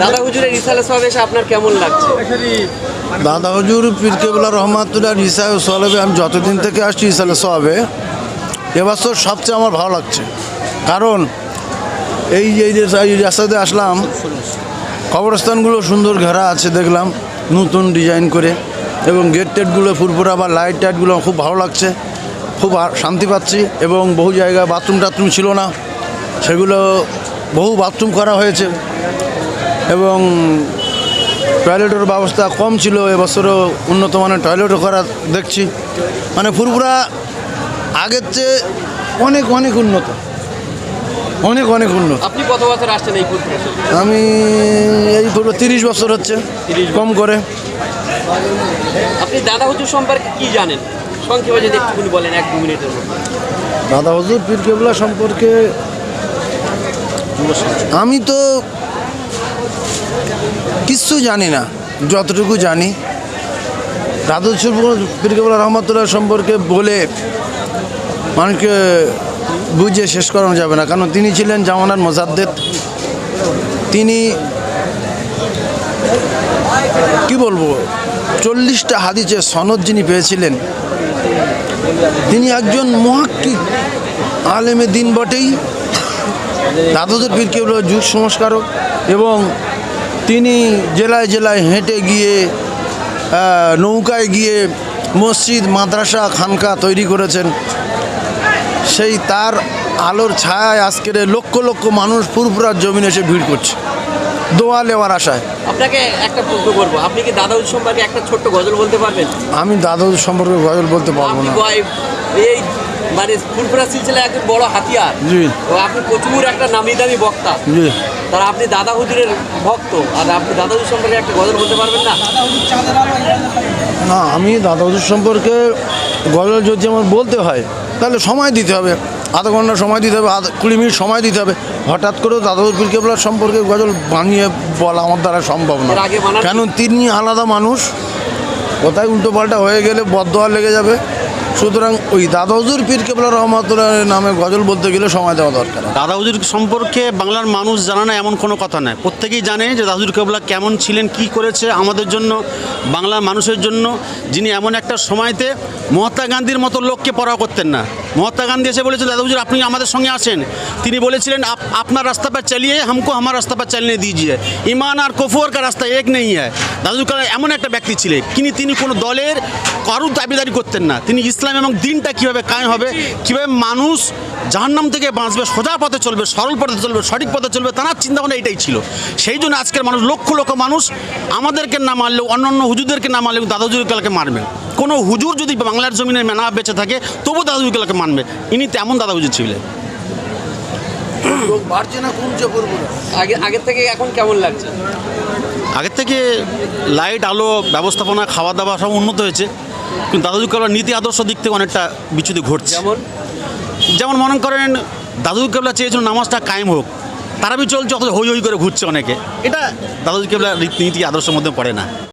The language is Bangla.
দাদা হুজুরের রিসালে সওয়াব এসে আপনার কেমন লাগছে? দাদা হুজুর পীর কেবলা রহমাতুল্লাহ রিসালে সওয়াবে আমি যতদিন থেকে আসছি রিসালে সওয়াবে এবছর সবচেয়ে আমার ভালো লাগছে। কারণ এই যে রাস্তাতে আসলাম, কবরস্থানগুলো সুন্দর ঘেরা আছে দেখলাম নতুন ডিজাইন করে, এবং গেট টেটগুলো ফুরফুরা বা লাইট টাইটগুলো খুব ভালো লাগছে, খুব শান্তি পাচ্ছি। এবং বহু জায়গায় বাথরুম টাথরুম ছিল না, সেগুলো বহু বাথরুম করা হয়েছে, এবং টয়লেটের ব্যবস্থা কম ছিল, এবছরও উন্নত মানের টয়লেটও করা দেখছি। মানে ফুরফুরা আগের চেয়ে অনেক অনেক উন্নত, অনেক অনেক উন্নত। আপনি কত বছর আসছেন এই ফুরফুরা? আমি এই পুরো 30 বছর হচ্ছে, কম করে। আপনি দাদা হুজুর সম্পর্কে কি জানেন সংক্ষেপে যদি একটুখানি বলেন, 1-2 মিনিটের মধ্যে। দাদা হুজুর পীর কেবলা সম্পর্কে আমি তো কিচ্ছু জানি না, যতটুকু জানি দাদা হুজুর পীর কেবলা রহমাতুল্লাহ সম্পর্কে বলে মানুষকে বুঝিয়ে শেষ করানো যাবে না। কারণ তিনি ছিলেন জামানার মুজাদ্দেদ। তিনি কি বলবো, 40টা হাদিসের সনদ যিনি পেয়েছিলেন, তিনি একজন মুহাক্কিক আলেমে দিন বটেই, দাদা হুজুর পীর কেবলা যুগ সংস্কারক। এবং তিনি জেলায় জেলায় হেঁটে গিয়ে, নৌকায় গিয়ে মসজিদ মাদ্রাসা খানকা তৈরি করেছেন। সেই তার আলোর ছায়ায় আজকের লক্ষ লক্ষ মানুষ ফুরফুরার জমিনে এসে ভিড় করছে দোয়া নেওয়ার আশায়। আপনাকে একটা প্রশ্ন করবো, আপনি কি দাদা হুজুর সম্পর্কে একটা ছোট্ট গজল বলতে পারবেন? আমি দাদা হুজুর সম্পর্কে গজল বলতে পারবো না। এই মানে ফুরফুরা সিলসিলা একজন বড় হাতিয়ার। জি। তো আপনি প্রচুর একটা নামি দামি বক্তা। জি। তারা আপনি দাদা হুজুরের ভক্ত, আর আপনি দাদা হুজুর সম্পর্কে একটা গজল বলতে পারবেন না? না, আমি দাদা হুজুর সম্পর্কে গজল যদি আমার বলতে হয় তাহলে সময় দিতে হবে, আধা ঘন্টা সময় দিতে হবে, 20 মিনিট সময় দিতে হবে। হঠাৎ করে দাদা হুজুর পীর কেবলার সম্পর্কে গজল বানিয়ে বলা আমার দ্বারা সম্ভব না। কেন, তিনি আলাদা মানুষ, কোথায় উল্টো পাল্টা হয়ে গেলে বদদোয়া লেগে যাবে। সুতরাং ওই দাদা হুজুর পীর কেবলা রহমাতুল্লাহ নামে গজল বলতে গেলে সময় দেওয়া দরকার। দাদা হুজুর সম্পর্কে বাংলার মানুষ জানা না এমন কোনো কথা নয়। প্রত্যেকেই জানে যে দাদা হুজুর কেবলা কেমন ছিলেন, কি করেছে আমাদের জন্য, বাংলার মানুষের জন্য। যিনি এমন একটা সময়তে মহাত্মা গান্ধীর মতো লোককে পরোয়া করতেন না। মহাত্মা গান্ধী এসে বলেছেন, দাদা হুজুর আপনি আমাদের সঙ্গে আসেন। তিনি বলেছিলেন, আপনার রাস্তা पर चलिए, हमको हमारा রাস্তা पर चलने दीजिए, ইমান আর কুফর का রাস্তা এক নেই হয়। দাদা হুজুর এমন একটা ব্যক্তি ছিলেন, তিনি কোনো দলের কারুর দাবিদারি করতেন না। তিনি ইসলাম এবং দিনটা কীভাবে কায়েম হবে, কীভাবে মানুষ জাহান্নাম থেকে বাঁচবে, সোজা পথে চলবে, সরল পথে চলবে, সঠিক পথে চলবে, তার চিন্তাভাবনা এটাই ছিল। সেই জন্য আজকের মানুষ লক্ষ লক্ষ মানুষ আমাদেরকে না মারলেও, অন্যান্য হুজুরদেরকে না মারলেও দাদা হুজুর কেবলাকে মারবেন। কোনো হুজুর যদি বাংলার জমিনে না বেঁচে থাকে তবু দাদা হুজুর কেবলাকে মানবে। ইনি তেমন দাদা হুজুর ছিলেন। বাড়ছে না, কমছে ফুরফুরা? আগের থেকে এখন কেমন লাগছে? আগের থেকে লাইট আলো ব্যবস্থাপনা খাওয়া দাওয়া সব উন্নত হয়েছে, কিন্তু দাদা হুজুর কেবলার নীতি আদর্শ দিক থেকে অনেকটা বিচ্যুতি ঘটছে। যেমন মনে করেন দাদা হুজুর কেবলা চেয়েছিল নামাজটা কায়েম হোক, তারাবি চলছে, অথচ হই হই করে ঘুরছে অনেকে। এটা দাদা হুজুর কেবলার নীতি আদর্শের মধ্যে পড়ে না।